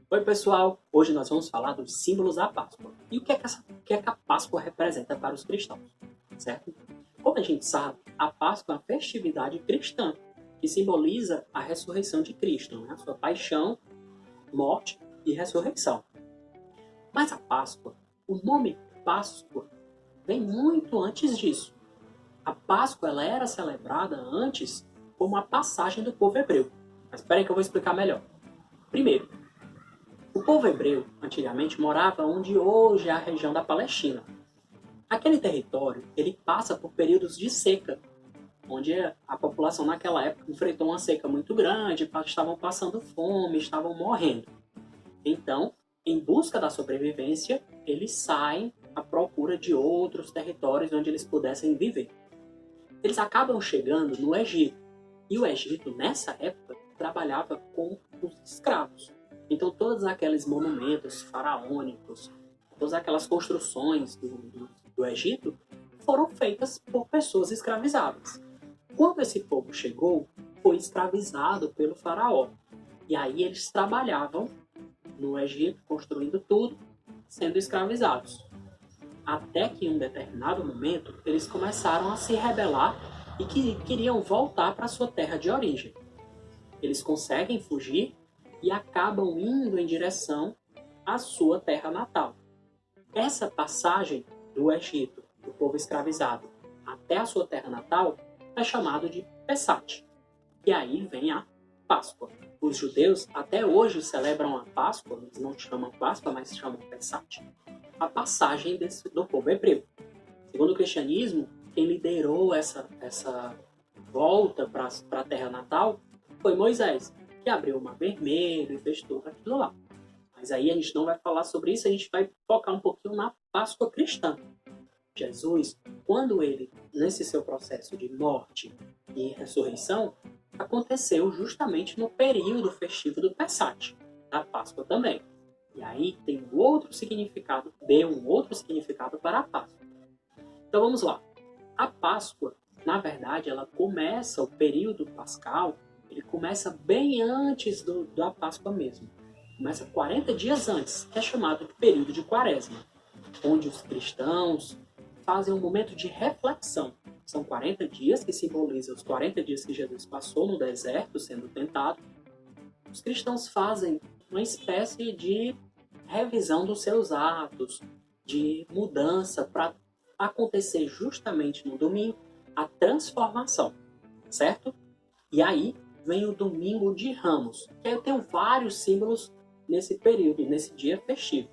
Oi pessoal, hoje nós vamos falar dos símbolos da Páscoa e o que é que a Páscoa representa para os cristãos, certo? Como a gente sabe, a Páscoa é uma festividade cristã que simboliza a ressurreição de Cristo, né? A sua paixão, morte e ressurreição. Mas a Páscoa, o nome Páscoa, vem muito antes disso. A Páscoa ela era celebrada antes como a passagem do povo hebreu. Mas espera aí que eu vou explicar melhor. Primeiro, o povo hebreu, antigamente, morava onde hoje é a região da Palestina. Aquele território, ele passa por períodos de seca, onde a população naquela época enfrentou uma seca muito grande, estavam passando fome, estavam morrendo. Então, em busca da sobrevivência, eles saem à procura de outros territórios onde eles pudessem viver. Eles acabam chegando no Egito, e o Egito, nessa época, trabalhava com os escravos. Então, todos aqueles monumentos faraônicos, todas aquelas construções do Egito foram feitas por pessoas escravizadas. Quando esse povo chegou, foi escravizado pelo faraó. E aí eles trabalhavam no Egito, construindo tudo, sendo escravizados. Até que em um determinado momento, eles começaram a se rebelar e queriam voltar para sua terra de origem. Eles conseguem fugir e acabam indo em direção à sua terra natal. Essa passagem do Egito, do povo escravizado, até a sua terra natal, é chamado de Pessach. E aí vem a Páscoa. Os judeus até hoje celebram a Páscoa, eles não chamam Páscoa, mas chamam Pessach, a passagem do povo hebreu. Segundo o cristianismo, quem liderou essa volta para a terra natal foi Moisés, que abriu o Mar Vermelho e fez tudo aquilo lá. Mas aí a gente não vai falar sobre isso, a gente vai focar um pouquinho na Páscoa cristã. Jesus, quando ele, nesse seu processo de morte e ressurreição, aconteceu justamente no período festivo do Pessach, da Páscoa também. E aí tem um outro significado, deu um outro significado para a Páscoa. Então vamos lá. A Páscoa, na verdade, ela começa, o período pascal, ele começa bem antes da Páscoa mesmo. Começa 40 dias antes, que é chamado de período de Quaresma, onde os cristãos fazem um momento de reflexão. São 40 dias que simbolizam os 40 dias que Jesus passou no deserto, sendo tentado. Os cristãos fazem uma espécie de revisão dos seus atos, de mudança, para acontecer justamente no domingo a transformação, certo? E aí vem o domingo de Ramos, que eu tenho vários símbolos nesse período, nesse dia festivo.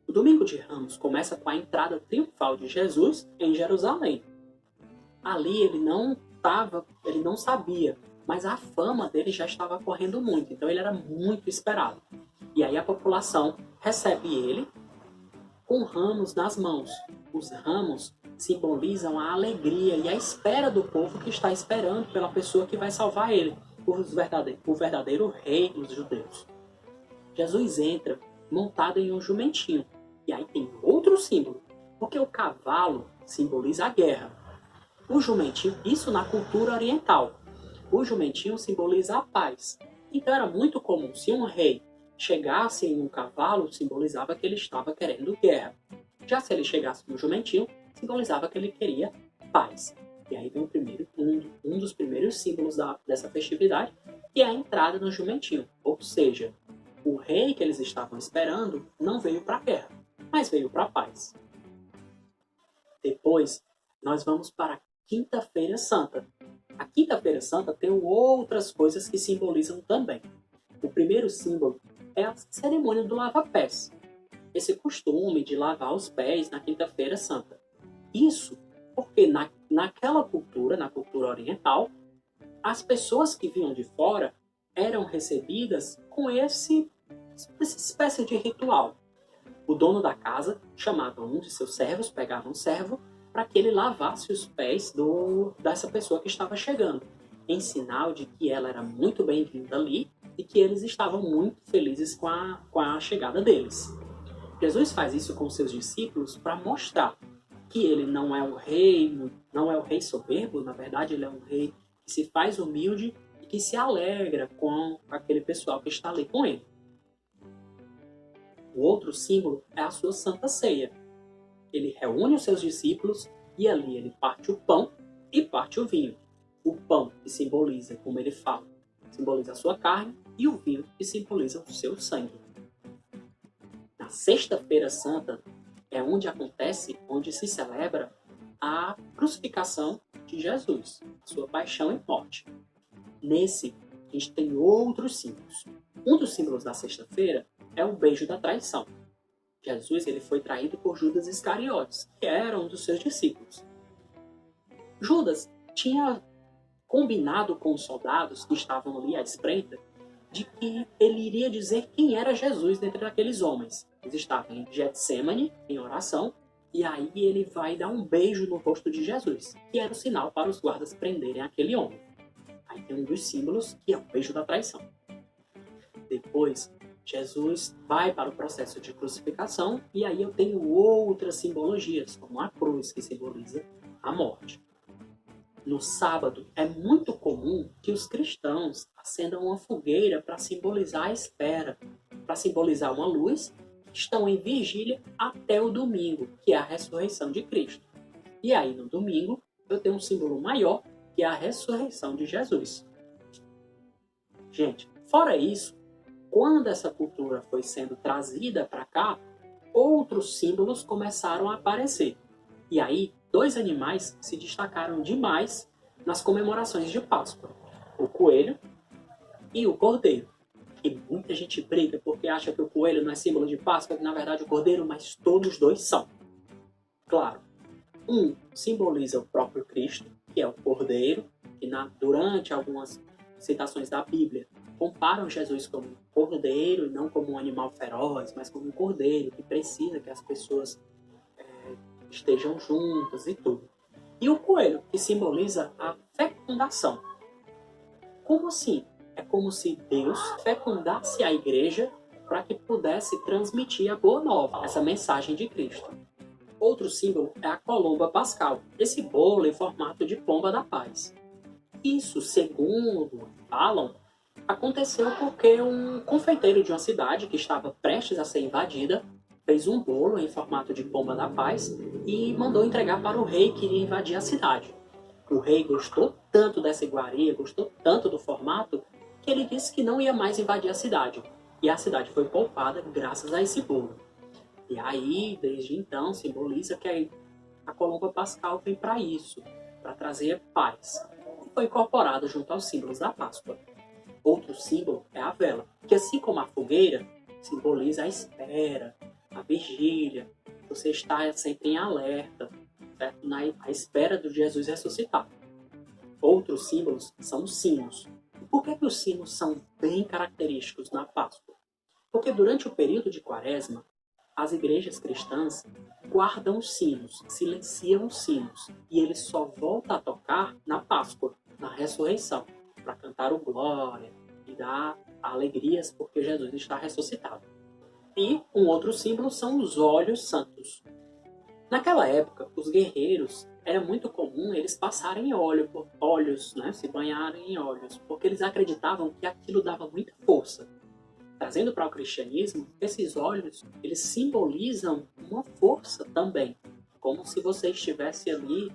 O domingo de Ramos começa com a entrada triunfal de Jesus em Jerusalém. Ali ele não sabia, mas a fama dele já estava correndo muito, então ele era muito esperado. E aí a população recebe ele com ramos nas mãos. Os ramos simbolizam a alegria e a espera do povo que está esperando pela pessoa que vai salvar ele, o verdadeiro rei dos judeus. Jesus entra montado em um jumentinho. E aí tem outro símbolo, porque o cavalo simboliza a guerra. O jumentinho, isso na cultura oriental, o jumentinho simboliza a paz. Então era muito comum, se um rei chegasse em um cavalo, simbolizava que ele estava querendo guerra. Já se ele chegasse no jumentinho, simbolizava que ele queria paz. E aí vem um dos primeiros símbolos dessa festividade, que é a entrada no jumentinho. Ou seja, o rei que eles estavam esperando não veio para a guerra, mas veio para a paz. Depois, nós vamos para a Quinta-feira Santa. A Quinta-feira Santa tem outras coisas que simbolizam também. O primeiro símbolo é a cerimônia do lava-pés. Esse costume de lavar os pés na Quinta-feira Santa. Isso porque naquela cultura, na cultura oriental, as pessoas que vinham de fora eram recebidas com essa espécie de ritual. O dono da casa chamava um de seus servos, pegava um servo, para que ele lavasse os pés dessa pessoa que estava chegando, em sinal de que ela era muito bem-vinda ali e que eles estavam muito felizes com a chegada deles. Jesus faz isso com seus discípulos para mostrar que ele não é o rei soberbo, na verdade ele é um rei que se faz humilde e que se alegra com aquele pessoal que está ali com ele. O outro símbolo é a sua Santa Ceia. Ele reúne os seus discípulos e ali ele parte o pão e parte o vinho. O pão, que simboliza, como ele fala, simboliza a sua carne, e o vinho, que simboliza o seu sangue. Na Sexta-feira Santa é onde se celebra a crucificação de Jesus, a sua paixão e morte. Nesse, a gente tem outros símbolos. Um dos símbolos da sexta-feira é o beijo da traição. Jesus ele foi traído por Judas Iscariotes, que era um dos seus discípulos. Judas tinha combinado com os soldados que estavam ali à espreita de que ele iria dizer quem era Jesus dentre aqueles homens. Eles estavam em Getsemane, em oração, e aí ele vai dar um beijo no rosto de Jesus, que era o sinal para os guardas prenderem aquele homem. Aí tem um dos símbolos, que é o beijo da traição. Depois, Jesus vai para o processo de crucificação, e aí eu tenho outras simbologias, como a cruz, que simboliza a morte. No sábado, é muito comum que os cristãos acendam uma fogueira para simbolizar a espera, para simbolizar uma luz, que estão em vigília até o domingo, que é a ressurreição de Cristo. E aí, no domingo, eu tenho um símbolo maior, que é a ressurreição de Jesus. Gente, fora isso, quando essa cultura foi sendo trazida para cá, outros símbolos começaram a aparecer. E aí, dois animais se destacaram demais nas comemorações de Páscoa: o coelho e o cordeiro. E muita gente briga porque acha que o coelho não é símbolo de Páscoa, que na verdade o cordeiro, mas todos dois são. Claro, um simboliza o próprio Cristo, que é o cordeiro, que durante algumas citações da Bíblia comparam Jesus como um cordeiro e não como um animal feroz, mas como um cordeiro que precisa que as pessoas estejam juntas e tudo. E o coelho, que simboliza a fecundação. Como assim? É como se Deus fecundasse a igreja para que pudesse transmitir a boa nova, essa mensagem de Cristo. Outro símbolo é a colomba pascal, esse bolo em formato de pomba da paz. Isso, segundo falam, aconteceu porque um confeiteiro de uma cidade que estava prestes a ser invadida fez um bolo em formato de pomba da paz e mandou entregar para o rei que iria invadir a cidade. O rei gostou tanto dessa iguaria, gostou tanto do formato, que ele disse que não ia mais invadir a cidade. E a cidade foi poupada graças a esse bolo. E aí, desde então, simboliza que a colomba pascal vem para isso, para trazer paz. E foi incorporada junto aos símbolos da Páscoa. Outro símbolo é a vela, que assim como a fogueira, simboliza a espera, a vigília. Você está sempre em alerta, certo? À espera do Jesus ressuscitar. Outros símbolos são os sinos. E por que os sinos são bem característicos na Páscoa? Porque durante o período de Quaresma, as igrejas cristãs guardam os sinos, silenciam os sinos, e eles só voltam a tocar na Páscoa, na ressurreição, para cantar o glória e dar alegrias porque Jesus está ressuscitado. E um outro símbolo são os óleos santos. Naquela época, os guerreiros, era muito comum eles passarem óleo por óleos, né? Se banharem em óleos, porque eles acreditavam que aquilo dava muita força. Trazendo para o cristianismo, esses óleos, eles simbolizam uma força também, como se você estivesse ali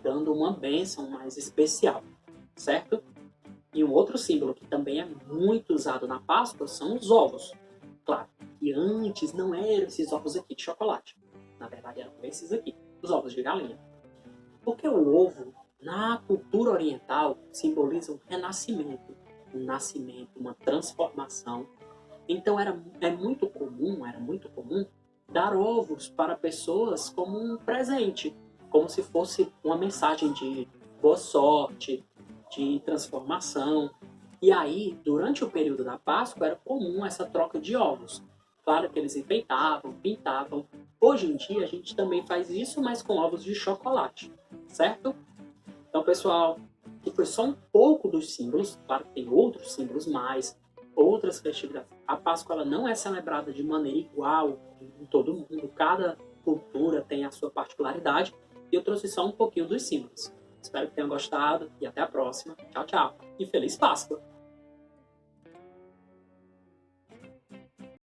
dando uma bênção mais especial, certo? E um outro símbolo que também é muito usado na Páscoa são os ovos. Claro, que antes não eram esses ovos aqui de chocolate. Na verdade, eram esses aqui, os ovos de galinha. Porque o ovo, na cultura oriental, simboliza um renascimento, um nascimento, uma transformação. Então era muito comum dar ovos para pessoas como um presente, como se fosse uma mensagem de boa sorte, de transformação. E aí, durante o período da Páscoa, era comum essa troca de ovos. Claro que eles enfeitavam, pintavam. Hoje em dia, a gente também faz isso, mas com ovos de chocolate, certo? Então, pessoal, aqui foi só um pouco dos símbolos. Claro que tem outros símbolos mais, outras festividades. A Páscoa ela não é celebrada de maneira igual em todo mundo. Cada cultura tem a sua particularidade. E eu trouxe só um pouquinho dos símbolos. Espero que tenham gostado e até a próxima. Tchau, tchau. E Feliz Páscoa!